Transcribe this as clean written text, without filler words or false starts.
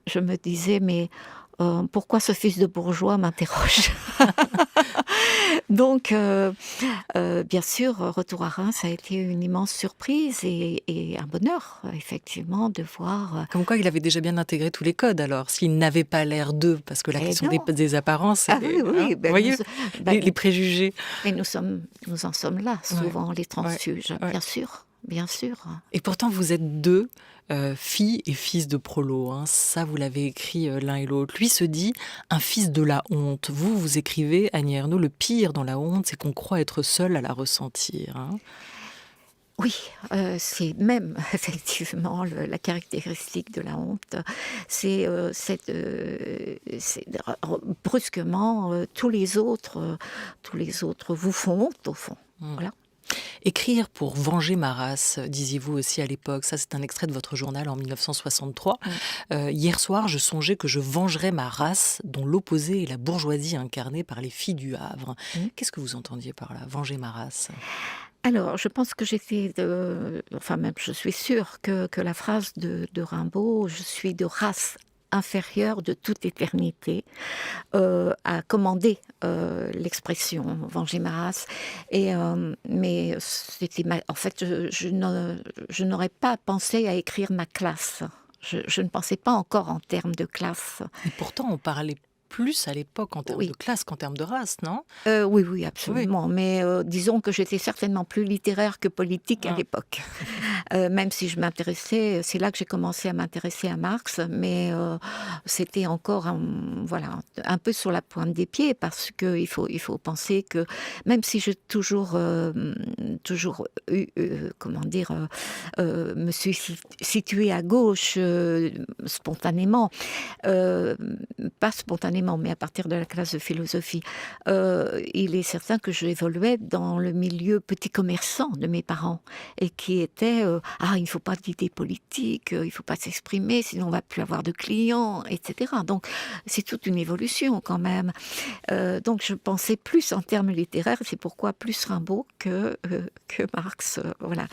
je me disais: «Mais, pourquoi ce fils de bourgeois m'interroge?» Donc bien sûr, retour à Reims, ça a été une immense surprise et un bonheur, effectivement, de voir, Comme quoi il avait déjà bien intégré tous les codes alors, s'il n'avait pas l'air d'eux, parce que la et question des non! des apparences, Ah elle oui, est hein? oui, Vous ben voyez? ben, Les préjugés. mais nous en sommes là, Ouais, souvent, les ouais, transfuges, ouais. bien sûr, bien sûr. Et pourtant vous êtes 2 filles et fils de prolos, hein. Ça vous l'avez écrit, l'un et l'autre. Lui se dit: «Un fils de la honte». Vous, vous écrivez, Annie Ernaux: «Le pire dans la honte, c'est qu'on croit être seul à la ressentir», hein. Oui, c'est même effectivement la caractéristique de la honte, c'est brusquement, tous les autres vous font honte au fond, Mmh. voilà. Écrire pour venger ma race, disiez-vous aussi à l'époque. Ça, c'est un extrait de votre journal en 1963. Mmh. Hier soir, je songeais que je vengerais ma race, dont l'opposé est la bourgeoisie incarnée par les filles du Havre. Mmh. Qu'est-ce que vous entendiez par là, venger ma race? Alors, je pense que enfin même je suis sûre que la phrase de Rimbaud: «Je suis de race inférieure de toute éternité», a commandé, l'expression «venger ma race» mais c'était en fait, je n'aurais pas pensé à écrire ma classe. Je ne pensais pas encore en termes de classe. Et pourtant, on parlait plus à l'époque en termes de Oui. classe qu'en termes de race, non? Oui, oui, Oui. absolument, mais disons que j'étais certainement plus littéraire que politique à Hein. l'époque. Même si je m'intéressais, c'est là que j'ai commencé à m'intéresser à Marx, mais c'était encore voilà, un peu sur la pointe des pieds parce qu'il faut penser que même si j'ai toujours eu, comment dire, me suis située à gauche, spontanément, heu, pas spontanément, mais à partir de la classe de philosophie. Il est certain que j'évoluais dans le milieu petit commerçant de mes parents et qui était, «Ah, il ne faut pas d'idées politiques, il ne faut pas s'exprimer, sinon on va plus avoir de clients», et cetera. Donc c'est toute une évolution quand même. Donc je pensais plus en termes littéraires, c'est pourquoi plus Rimbaud que Marx, voilà.